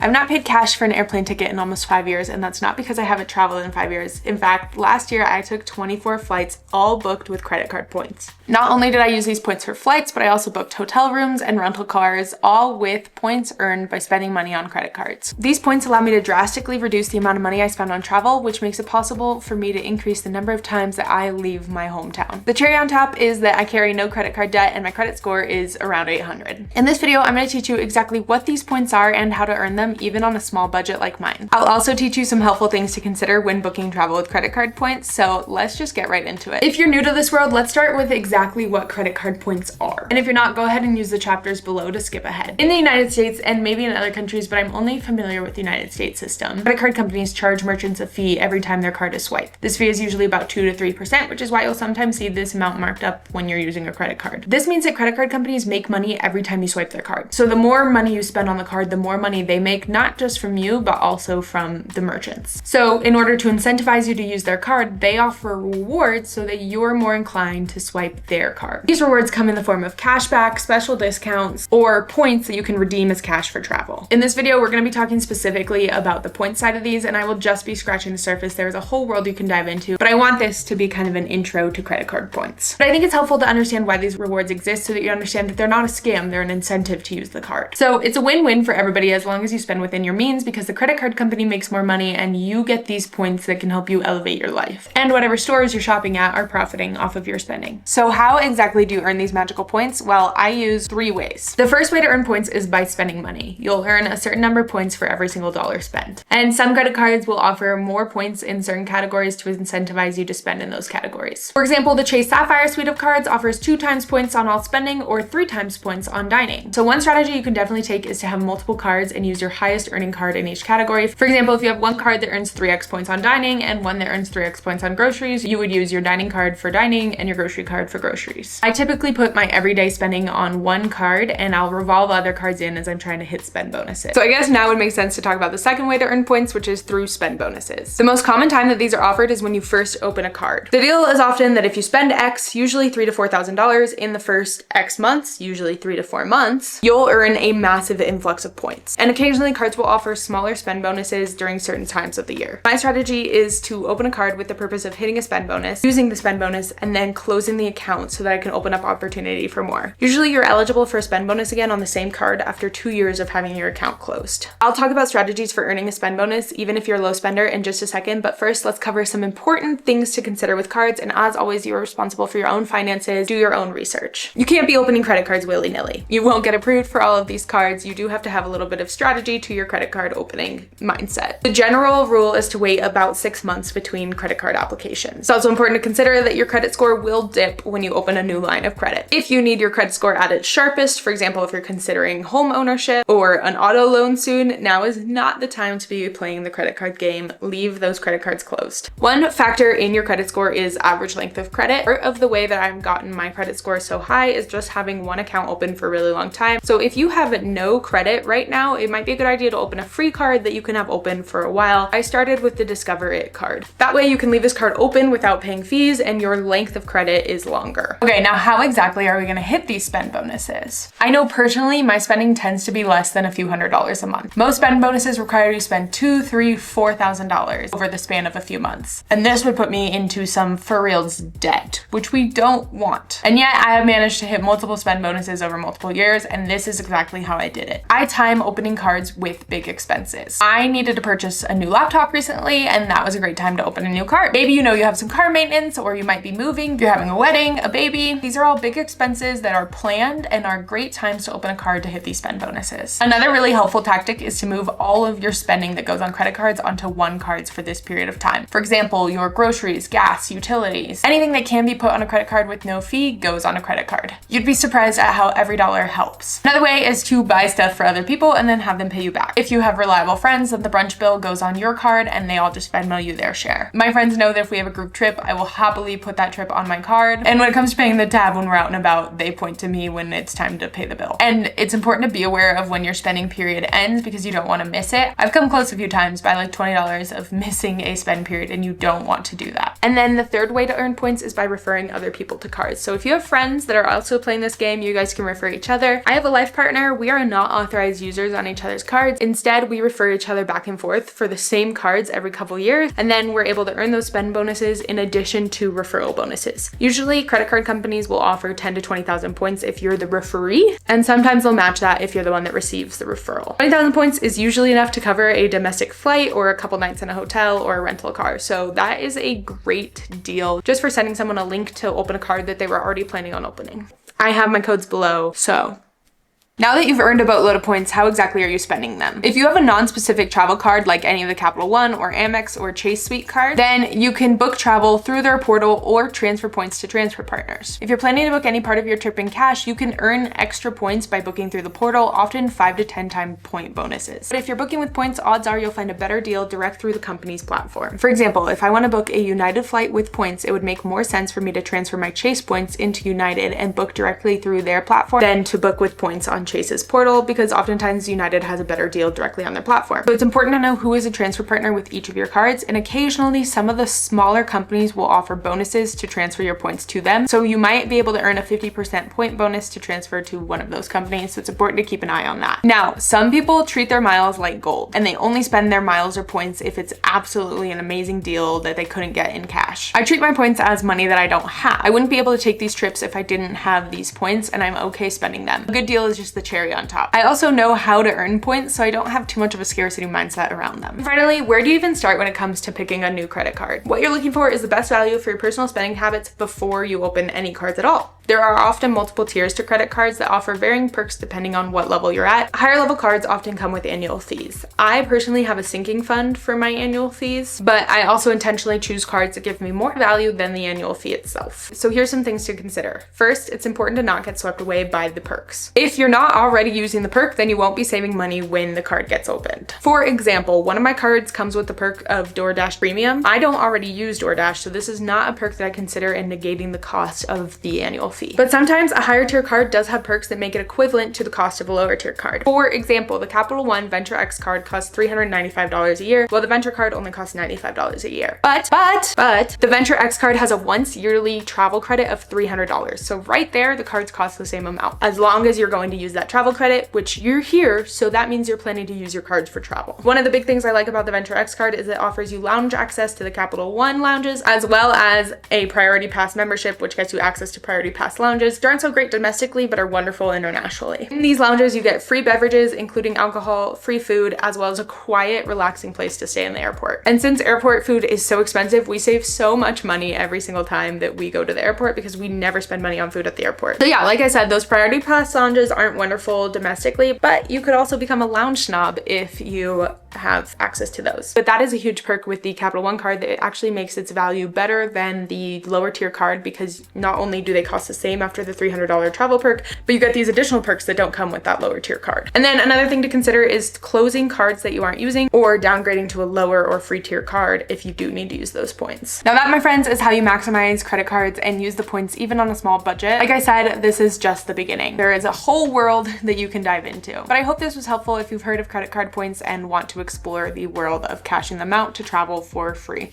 I've not paid cash for an airplane ticket in almost 5 years, and that's not because I haven't traveled in 5 years. In fact, last year I took 24 flights, all booked with credit card points. Not only did I use these points for flights, but I also booked hotel rooms and rental cars, all with points earned by spending money on credit cards. These points allow me to drastically reduce the amount of money I spend on travel, which makes it possible for me to increase the number of times that I leave my hometown. The cherry on top is that I carry no credit card debt and my credit score is around 800. In this video, I'm going to teach you exactly what these points are and how to earn them even on a small budget like mine. I'll also teach you some helpful things to consider when booking travel with credit card points, so let's just get right into it. If you're new to this world, let's start with exactly what credit card points are. And if you're not, go ahead and use the chapters below to skip ahead. In the United States and maybe in other countries, but I'm only familiar with the United States system, credit card companies charge merchants a fee every time their card is swiped. This fee is usually about 2 to 3%, which is why you'll sometimes see this amount marked up when you're using a credit card. This means that credit card companies make money every time you swipe their card. So the more money you spend on the card, the more money they make, not just from you, but also from the merchants. So in order to incentivize you to use their card, they offer rewards so that you're more inclined to swipe their card. These rewards come in the form of cashback, special discounts, or points that you can redeem as cash for travel. In this video, we're going to be talking specifically about the point side of these, and I will just be scratching the surface. There's a whole world you can dive into, but I want this to be kind of an intro to credit card points. But I think it's helpful to understand why these rewards exist so that you understand that they're not a scam, they're an incentive to use the card. So it's a win-win for everybody as long as you spend within your means, because the credit card company makes more money and you get these points that can help you elevate your life. And whatever stores you're shopping at are profiting off of your spending. So how exactly do you earn these magical points? Well, I use 3 ways. The first way to earn points is by spending money. You'll earn a certain number of points for every single dollar spent. And some credit cards will offer more points in certain categories to incentivize you to spend in those categories. For example, the Chase Sapphire suite of cards offers 2 times points on all spending or 3 times points on dining. So one strategy you can definitely take is to have multiple cards and use your highest earning card in each category. For example, if you have one card that earns 3x points on dining and one that earns 3x points on groceries, you would use your dining card for dining and your grocery card for groceries. I typically put my everyday spending on one card and I'll revolve other cards in as I'm trying to hit spend bonuses. So I guess now it would make sense to talk about the second way to earn points, which is through spend bonuses. The most common time that these are offered is when you first open a card. The deal is often that if you spend X, usually $3,000 to $4,000 in the first X months, usually 3 to 4 months, you'll earn a massive influx of points. And occasionally cards will offer smaller spend bonuses during certain times of the year. My strategy is to open a card with the purpose of hitting a spend bonus, using the spend bonus, and then closing the account so that I can open up opportunity for more. Usually you're eligible for a spend bonus again on the same card after 2 years of having your account closed. I'll talk about strategies for earning a spend bonus, even if you're a low spender, in just a second, but first let's cover some important things to consider with cards, and as always, you're responsible for your own finances. Do your own research. You can't be opening credit cards willy-nilly. You won't get approved for all of these cards. You do have to have a little bit of strategy to your credit card opening mindset. The general rule is to wait about 6 months between credit card applications. It's also important to consider that your credit score will dip when you open a new line of credit. If you need your credit score at its sharpest, for example, if you're considering home ownership or an auto loan soon, now is not the time to be playing the credit card game. Leave those credit cards closed. One factor in your credit score is average length of credit. Part of the way that I've gotten my credit score so high is just having one account open for a really long time. So if you have no credit right now, it might be a good idea to open a free card that you can have open for a while. I started with the Discover It card. That way you can leave this card open without paying fees and your length of credit is longer. Okay, now how exactly are we gonna hit these spend bonuses? I know personally my spending tends to be less than a few $100s a month. Most spend bonuses require you to spend $2,000, $3,000, $4,000 over the span of a few months. And this would put me into some for reals debt, which we don't want. And yet I have managed to hit multiple spend bonuses over multiple years, and this is exactly how I did it. I time opening cards with big expenses. I needed to purchase a new laptop recently, and that was a great time to open a new card. Maybe you know you have some car maintenance, or you might be moving, you're having a wedding, a baby. These are all big expenses that are planned and are great times to open a card to hit these spend bonuses. Another really helpful tactic is to move all of your spending that goes on credit cards onto one card for this period of time. For example, your groceries, gas, utilities, anything that can be put on a credit card with no fee goes on a credit card. You'd be surprised at how every dollar helps. Another way is to buy stuff for other people and then have them pay you back. If you have reliable friends, then the brunch bill goes on your card and they all just Venmo you their share. My friends know that if we have a group trip, I will happily put that trip on my card. And when it comes to paying the tab when we're out and about, they point to me when it's time to pay the bill. And it's important to be aware of when your spending period ends because you don't want to miss it. I've come close a few times by like $20 of missing a spend period, and you don't want to do that. And then the third way to earn points is by referring other people to cards. So if you have friends that are also playing this game, you guys can refer each other. I have a life partner. We are not authorized users on each other's cards. Instead, we refer each other back and forth for the same cards every couple years, and then we're able to earn those spend bonuses in addition to referral bonuses. Usually, credit card companies will offer 10 to 20,000 points if you're the referee, and sometimes they'll match that if you're the one that receives the referral. 20,000 points is usually enough to cover a domestic flight or a couple nights in a hotel or a rental car. So that is a great deal just for sending someone a link to open a card that they were already planning on opening. I have my codes below, so now that you've earned a boatload of points, how exactly are you spending them? If you have a non-specific travel card like any of the Capital One or Amex or Chase Suite cards, then you can book travel through their portal or transfer points to transfer partners. If you're planning to book any part of your trip in cash, you can earn extra points by booking through the portal, often 5 to 10 time point bonuses. But if you're booking with points, odds are you'll find a better deal direct through the company's platform. For example, if I want to book a United flight with points, it would make more sense for me to transfer my Chase points into United and book directly through their platform than to book with points on Chase's portal, because oftentimes United has a better deal directly on their platform. So it's important to know who is a transfer partner with each of your cards, and occasionally some of the smaller companies will offer bonuses to transfer your points to them. So you might be able to earn a 50% point bonus to transfer to one of those companies. So it's important to keep an eye on that. Now, some people treat their miles like gold, and they only spend their miles or points if it's absolutely an amazing deal that they couldn't get in cash. I treat my points as money that I don't have. I wouldn't be able to take these trips if I didn't have these points, and I'm okay spending them. A good deal is just the cherry on top. I also know how to earn points, so I don't have too much of a scarcity mindset around them. Finally, where do you even start when it comes to picking a new credit card? What you're looking for is the best value for your personal spending habits before you open any cards at all. There are often multiple tiers to credit cards that offer varying perks depending on what level you're at. Higher level cards often come with annual fees. I personally have a sinking fund for my annual fees, but I also intentionally choose cards that give me more value than the annual fee itself. So here's some things to consider. First, it's important to not get swept away by the perks. If you're not already using the perk, then you won't be saving money when the card gets opened. For example, one of my cards comes with the perk of DoorDash Premium. I don't already use DoorDash, so this is not a perk that I consider in negating the cost of the annual fee. But sometimes a higher tier card does have perks that make it equivalent to the cost of a lower tier card. For example, the Capital One Venture X card costs $395 a year, while the Venture card only costs $95 a year. But the Venture X card has a once yearly travel credit of $300. So right there, the cards cost the same amount, as long as you're going to use that travel credit, which you're here, so that means you're planning to use your cards for travel. One of the big things I like about the Venture X card is it offers you lounge access to the Capital One lounges, as well as a Priority Pass membership, which gets you access to Priority Pass lounges. They aren't so great domestically, but are wonderful internationally. In these lounges, you get free beverages, including alcohol, free food, as well as a quiet, relaxing place to stay in the airport. And since airport food is so expensive, we save so much money every single time that we go to the airport because we never spend money on food at the airport. So yeah, like I said, those Priority Pass lounges aren't wonderful domestically, but you could also become a lounge snob if you have access to those. But that is a huge perk with the Capital One card, that it actually makes its value better than the lower tier card, because not only do they cost the same after the $300 travel perk, but you get these additional perks that don't come with that lower tier card. And then another thing to consider is closing cards that you aren't using, or downgrading to a lower or free tier card if you do need to use those points. Now that, my friends, is how you maximize credit cards and use the points even on a small budget. Like I said, this is just the beginning. There is a whole world that you can dive into. But I hope this was helpful if you've heard of credit card points and want to explore the world of cashing them out to travel for free.